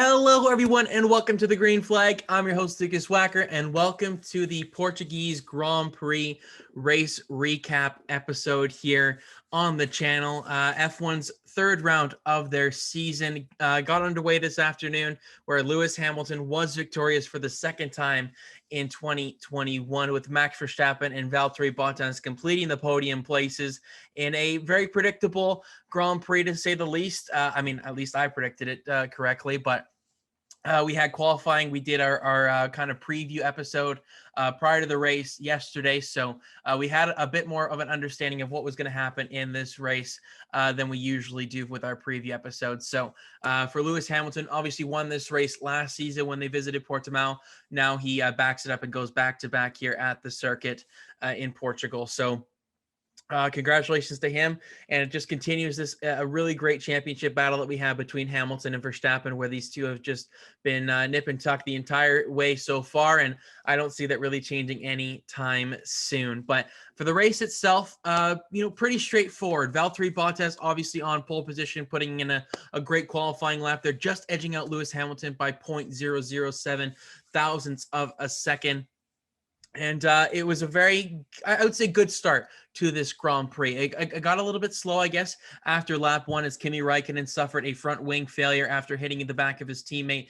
Hello, everyone, and welcome to the Green Flag. I'm your host, Lukas Wacker, and welcome to the Portuguese Grand Prix race recap episode here on the channel. F1's third round of their season got underway this afternoon, where Lewis Hamilton was victorious for the second time in 2021, with Max Verstappen and Valtteri Bottas completing the podium places in a very predictable Grand Prix, to say the least. At least I predicted it correctly, but we had qualifying. We did our kind of preview episode prior to the race yesterday. So we had a bit more of an understanding of what was going to happen in this race than we usually do with our preview episodes. So for Lewis Hamilton, obviously won this race last season when they visited Portimao. Now he backs it up and goes back to back here at the circuit in Portugal. So congratulations to him, and it just continues this a really great championship battle that we have between Hamilton and Verstappen, where these two have just been nip and tuck the entire way so far, and I don't see that really changing any time soon. But for the race itself, pretty straightforward. Valtteri Bottas obviously on pole position, putting in a great qualifying lap. They're just edging out Lewis Hamilton by 0.007 thousandths of a second. And it was a very, I would say, good start to this Grand Prix. It got a little bit slow, I guess, after lap one, as Kimi Räikkönen suffered a front wing failure after hitting the back of his teammate,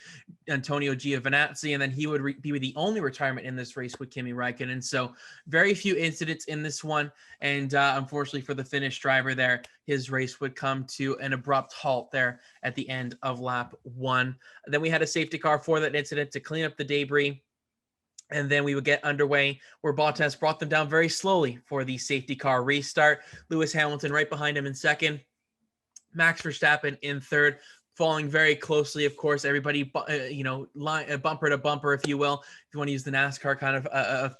Antonio Giovinazzi, and then he would be the only retirement in this race with Kimi Räikkönen. So very few incidents in this one, and unfortunately for the Finnish driver there, his race would come to an abrupt halt there at the end of lap one. Then we had a safety car for that incident to clean up the debris. And then we would get underway, where Bottas brought them down very slowly for the safety car restart. Lewis Hamilton right behind him in second. Max Verstappen in third, following very closely, of course. Everybody, bumper to bumper, if you will, if you want to use the NASCAR kind of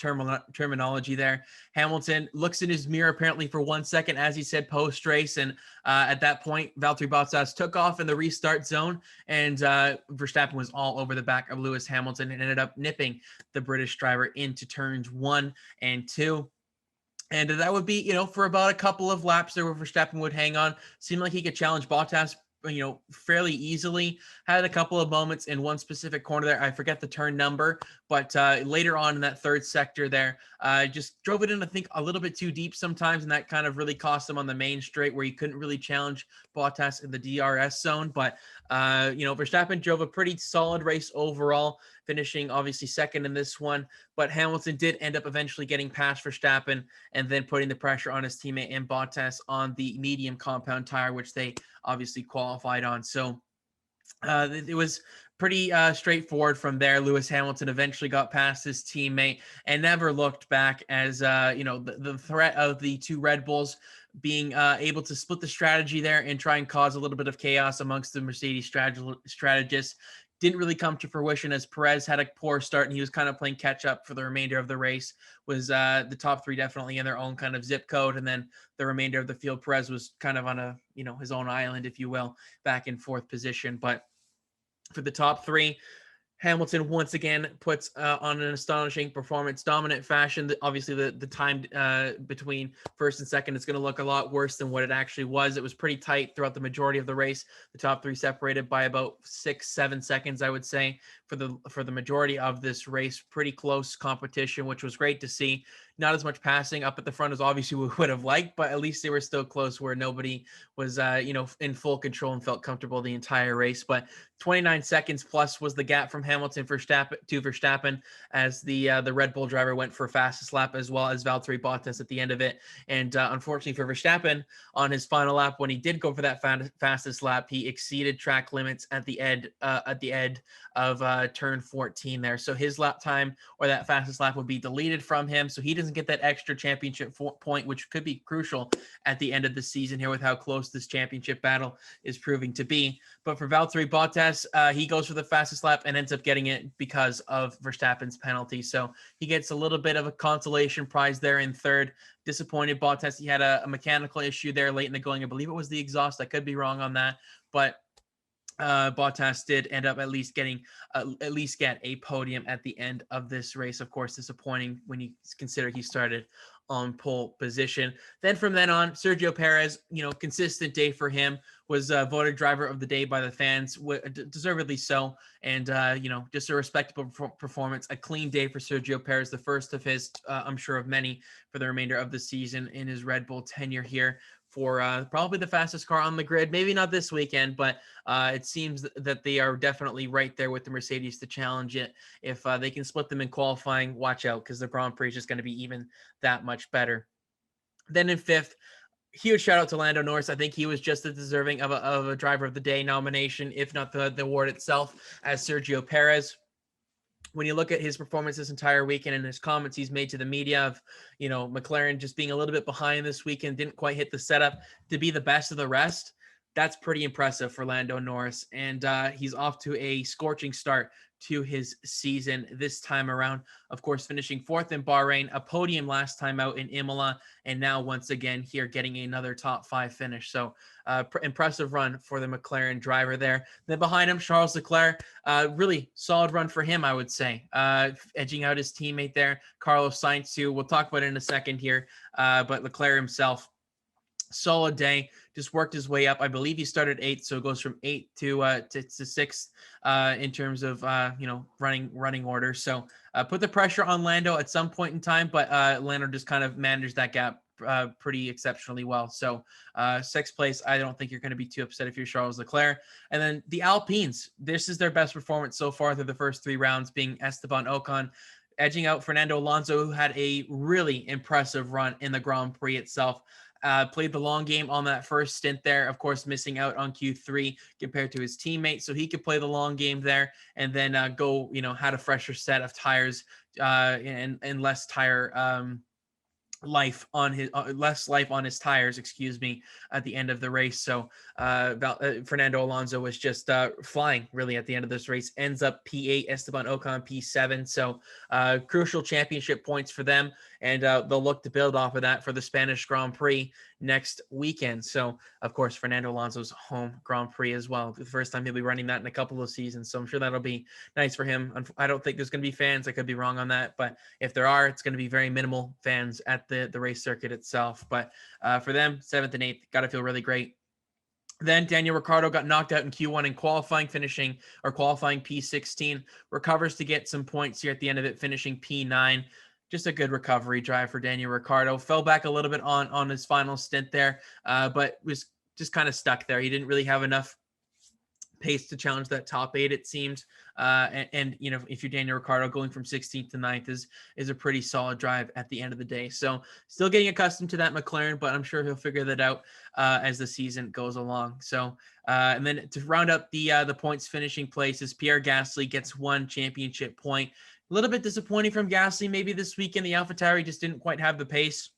terminology there. Hamilton looks in his mirror apparently for 1 second, as he said post-race, and at that point, Valtteri Bottas took off in the restart zone, and Verstappen was all over the back of Lewis Hamilton and ended up nipping the British driver into turns 1 and 2. And that would be, for about a couple of laps there where Verstappen would hang on. Seemed like he could challenge Bottas, fairly easily. Had a couple of moments in one specific corner there. I forget the turn number, but later on in that third sector there, just drove it in, I think, a little bit too deep sometimes, and that kind of really cost him on the main straight, where he couldn't really challenge Bottas in the DRS zone. But, Verstappen drove a pretty solid race overall, finishing obviously second in this one, but Hamilton did end up eventually getting past Verstappen and then putting the pressure on his teammate and Bottas on the medium compound tire, which they obviously qualified on. So it was pretty straightforward from there. Lewis Hamilton eventually got past his teammate and never looked back, as the threat of the two Red Bulls being able to split the strategy there and try and cause a little bit of chaos amongst the Mercedes strategists didn't really come to fruition, as Perez had a poor start and he was kind of playing catch up for the remainder of the race. Was the top three definitely in their own kind of zip code, and then the remainder of the field, Perez was kind of on his own island, if you will, back in fourth position. But for the top three, Hamilton once again puts on an astonishing performance, dominant fashion. Obviously, the time between first and second is going to look a lot worse than what it actually was. It was pretty tight throughout the majority of the race. The top three separated by about 6-7 seconds, I would say, for the majority of this race. Pretty close competition, which was great to see. Not as much passing up at the front as obviously we would have liked, but at least they were still close, where nobody was, in full control and felt comfortable the entire race. But 29 seconds plus was the gap from Hamilton to Verstappen, as the Red Bull driver went for fastest lap, as well as Valtteri Bottas at the end of it. And unfortunately for Verstappen, on his final lap, when he did go for that fastest lap, he exceeded track limits at the end of turn 14 there. So his lap time, or that fastest lap, would be deleted from him. So he doesn't get that extra championship point, which could be crucial at the end of the season here with how close this championship battle is proving to be. But for Valtteri Bottas, he goes for the fastest lap and ends up getting it because of Verstappen's penalty. So he gets a little bit of a consolation prize there in third. Disappointed Bottas. He had a mechanical issue there late in the going. I believe it was the exhaust. I could be wrong on that, but Bottas did end up at least get a podium at the end of this race. Of course, disappointing when you consider he started on pole position. Then from then on, Sergio Perez, consistent day for him, was voted driver of the day by the fans, deservedly so. And, just a respectable performance, a clean day for Sergio Perez, the first of his, I'm sure of many, for the remainder of the season in his Red Bull tenure here, for probably the fastest car on the grid. Maybe not this weekend, but it seems that they are definitely right there with the Mercedes to challenge it. If they can split them in qualifying, watch out, because the Grand Prix is just going to be even that much better. Then in fifth, huge shout out to Lando Norris. I think he was just as deserving of a driver of the day nomination, if not the award itself, as Sergio Perez. When you look at his performance this entire weekend and his comments he's made to the media of, McLaren just being a little bit behind this weekend, didn't quite hit the setup to be the best of the rest, that's pretty impressive for Lando Norris. And he's off to a scorching start to his season this time around. Of course, finishing fourth in Bahrain, a podium last time out in Imola, and now once again here getting another top 5 finish. So impressive run for the McLaren driver there. Then behind him, Charles Leclair, really solid run for him, I would say, edging out his teammate there, Carlos Sainz, who we'll talk about in a second here, but Leclair himself, solid day, just worked his way up. I believe he started 8th, so it goes from 8th to 6th in terms of running order. So put the pressure on Lando at some point in time, but Lando just kind of managed that gap pretty exceptionally well. So 6th place, I don't think you're going to be too upset if you're Charles Leclerc. And then the Alpines, this is their best performance so far through the first 3 rounds, being Esteban Ocon, edging out Fernando Alonso, who had a really impressive run in the Grand Prix itself. Played the long game on that first stint there, of course, missing out on Q3 compared to his teammate. So he could play the long game there and then had a fresher set of tires and less tire life on his less life on his tires, at the end of the race. So Fernando Alonso was just flying really at the end of this race, ends up P8, Esteban Ocon P7. So crucial championship points for them, and they'll look to build off of that for the Spanish Grand Prix next weekend. So of course, Fernando Alonso's home Grand Prix as well, the first time he'll be running that in a couple of seasons. So I'm sure that'll be nice for him. I don't think there's going to be fans. I could be wrong on that, but if there are, it's going to be very minimal fans at the race circuit itself. But for them, 7th and 8th, got to feel really great. Then Daniel Ricardo got knocked out in Q1 in qualifying P16, recovers to get some points here at the end of it, finishing P9. Just a good recovery drive for Daniel Ricardo. Fell back a little bit on his final stint there, but was just kind of stuck there. He didn't really have enough pace to challenge that top 8, it seemed. And if you're Daniel Ricardo, going from 16th to 9th is a pretty solid drive at the end of the day. So still getting accustomed to that McLaren, but I'm sure he'll figure that out as the season goes along. So and then to round up the points finishing places, Pierre Gasly gets 1 championship point. A little bit disappointing from Gasly maybe this weekend. The AlphaTauri just didn't quite have the pace.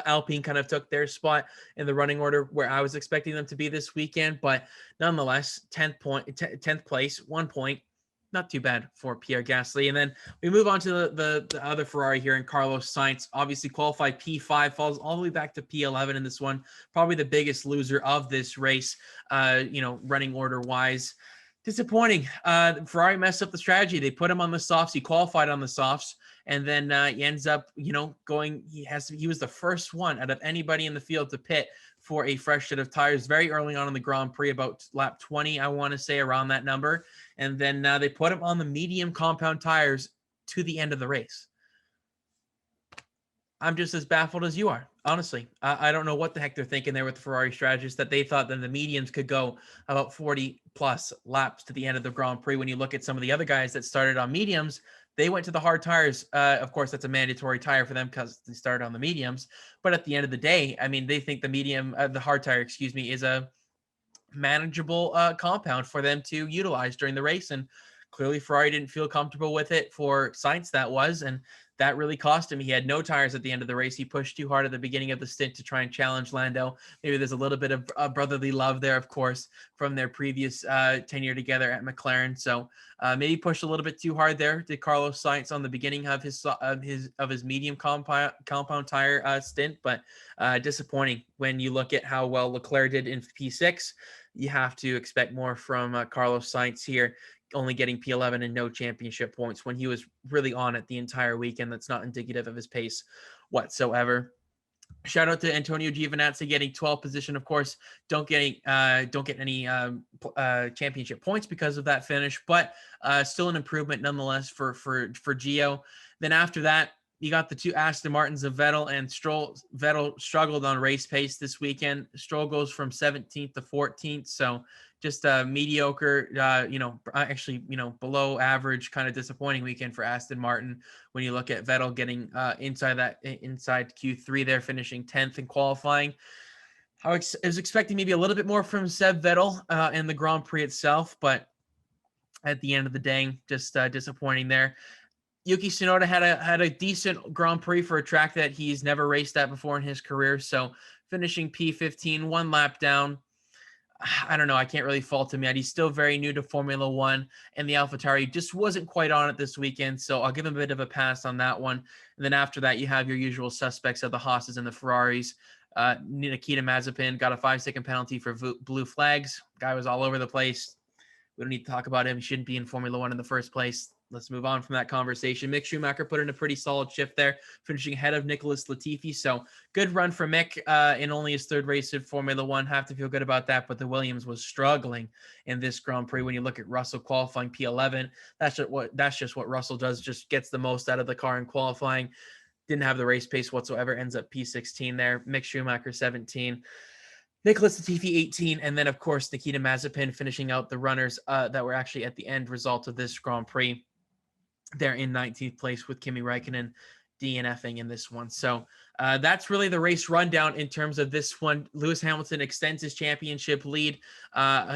Alpine kind of took their spot in the running order where I was expecting them to be this weekend, but nonetheless, 10th place, 1 point, not too bad for Pierre Gasly. And then we move on to the other Ferrari here, in Carlos Sainz, obviously qualified P5, falls all the way back to P11 in this one, probably the biggest loser of this race, running order wise. Disappointing. Ferrari messed up the strategy. They put him on the softs. He qualified on the softs, and then he ends up, going. He was the first one out of anybody in the field to pit for a fresh set of tires very early on in the Grand Prix, about lap 20, I want to say, around that number. And then they put him on the medium compound tires to the end of the race. I'm just as baffled as you are, honestly. I don't know what the heck they're thinking there with the Ferrari strategists, that they thought that the mediums could go about 40 plus laps to the end of the Grand Prix. When you look at some of the other guys that started on mediums, they went to the hard tires. Of course, that's a mandatory tire for them because they started on the mediums. But at the end of the day, I mean, they think the hard tire, is a manageable compound for them to utilize during the race. And clearly Ferrari didn't feel comfortable with it. For Sainz, that was, and that really cost him. He had no tires at the end of the race. He pushed too hard at the beginning of the stint to try and challenge Lando. Maybe there's a little bit of brotherly love there, of course, from their previous tenure together at McLaren. So maybe pushed a little bit too hard there to Carlos Sainz on the beginning of his medium compound tire stint. But disappointing when you look at how well Leclerc did in P6. You have to expect more from Carlos Sainz here, only getting P11 and no championship points when he was really on it the entire weekend. That's not indicative of his pace whatsoever. Shout out to Antonio Giovinazzi getting 12th position. Of course, don't get any championship points because of that finish, but still an improvement nonetheless for Gio. Then after that, you got the two Aston Martins of Vettel and Stroll. Vettel struggled on race pace this weekend. Stroll goes from 17th to 14th, so just a mediocre, below average, kind of disappointing weekend for Aston Martin. When you look at Vettel getting inside Q3 there, finishing 10th in qualifying. I was expecting maybe a little bit more from Seb Vettel in the Grand Prix itself, but at the end of the day, just disappointing there. Yuki Tsunoda had a decent Grand Prix for a track that he's never raced at before in his career, so finishing P15, one lap down. I don't know. I can't really fault him yet. He's still very new to Formula One, and the AlphaTauri just wasn't quite on it this weekend, so I'll give him a bit of a pass on that one. And then after that, you have your usual suspects of the Haas's and the Ferraris. Nikita Mazepin got a 5-second penalty for blue flags. Guy was all over the place. We don't need to talk about him. He shouldn't be in Formula One in the first place. Let's move on from that conversation. Mick Schumacher put in a pretty solid shift there, finishing ahead of Nicholas Latifi. So good run for Mick in only his third race in Formula One. Have to feel good about that. But the Williams was struggling in this Grand Prix. When you look at Russell qualifying P11, that's just what Russell does. Just gets the most out of the car in qualifying. Didn't have the race pace whatsoever. Ends up P16 there. Mick Schumacher 17. Nicholas Latifi 18, and then of course Nikita Mazepin finishing out the runners that were actually at the end result of this Grand Prix. They're in 19th place with Kimi Räikkönen DNFing in this one. So that's really the race rundown in terms of this one. Lewis Hamilton extends his championship lead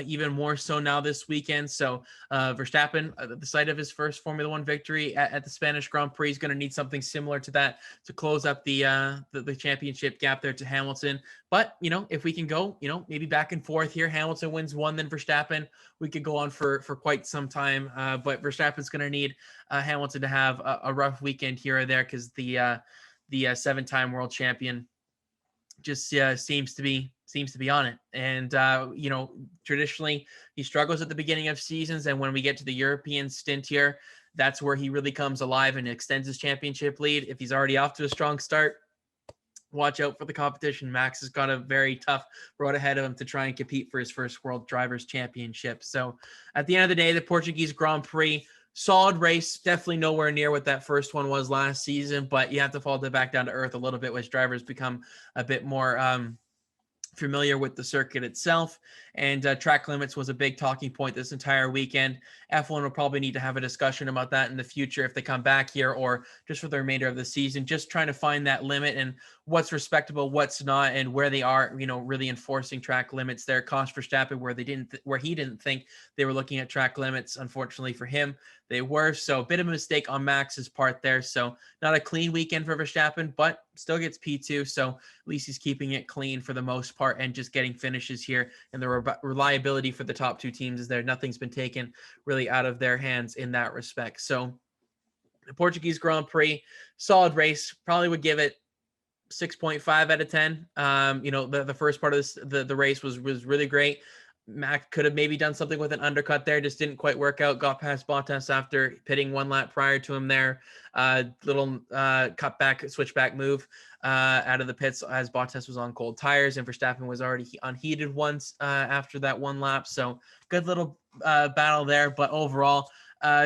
even more so now this weekend. So Verstappen, at the site of his first Formula One victory at the Spanish Grand Prix, is going to need something similar to that to close up the championship gap there to Hamilton. But, if we can go, maybe back and forth here, Hamilton wins one, then Verstappen, we could go on for quite some time. But Verstappen's going to need Hamilton to have a rough weekend here or there, because the 7-time world champion just seems to be on it. And traditionally he struggles at the beginning of seasons, and when we get to the European stint here, that's where he really comes alive and extends his championship lead. If he's already off to a strong start, watch out for the competition. Max has got a very tough road ahead of him to try and compete for his first World Drivers' Championship. So at the end of the day, the Portuguese Grand Prix, solid race, definitely nowhere near what that first one was last season, but you have to fall back down to earth a little bit as drivers become a bit more familiar with the circuit itself. And track limits was a big talking point this entire weekend. F1 will probably need to have a discussion about that in the future if they come back here, or just for the remainder of the season, just trying to find that limit and what's respectable, what's not, and where they are, really enforcing track limits there. Cost Verstappen where he didn't think they were looking at track limits. Unfortunately for him, they were. So a bit of a mistake on Max's part there. So not a clean weekend for Verstappen, but still gets P2. So at least he's keeping it clean for the most part and just getting finishes here. And the reliability for the top two teams is there. Nothing's been taken really out of their hands in that respect. So the Portuguese Grand Prix, solid race. Probably would give it 6.5 out of 10. The first part of this, the race was really great. Mac could have maybe done something with an undercut there, just didn't quite work out. Got past Bottas after pitting one lap prior to him there. Little switchback move out of the pits as Bottas was on cold tires, and Verstappen was already unheated once after that one lap. So good little battle there, but overall,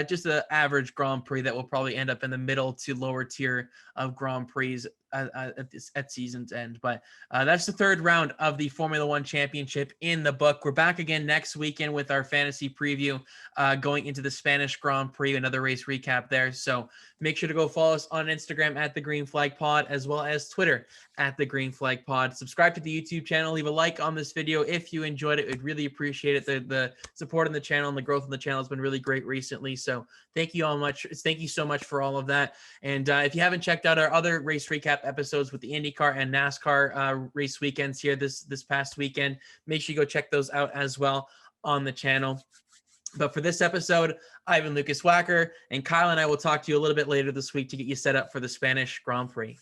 just an average Grand Prix that will probably end up in the middle to lower tier of Grand Prix at season's end. But that's the third round of the Formula One Championship in the book. We're back again next weekend with our fantasy preview going into the Spanish Grand Prix, another race recap there. So make sure to go follow us on Instagram at the Green Flag Pod, as well as Twitter at the Green Flag Pod. Subscribe to the YouTube channel. Leave a like on this video if you enjoyed it. We'd really appreciate it. The support on the channel and the growth on the channel has been really great recently. So thank you all much. Thank you so much for all of that. And if you haven't checked out our other race recap episodes with the IndyCar and NASCAR race weekends here this past weekend, make sure you go check those out as well on the channel. But for this episode, I've been Lukas Wacker, and Kyle and I will talk to you a little bit later this week to get you set up for the Spanish Grand Prix.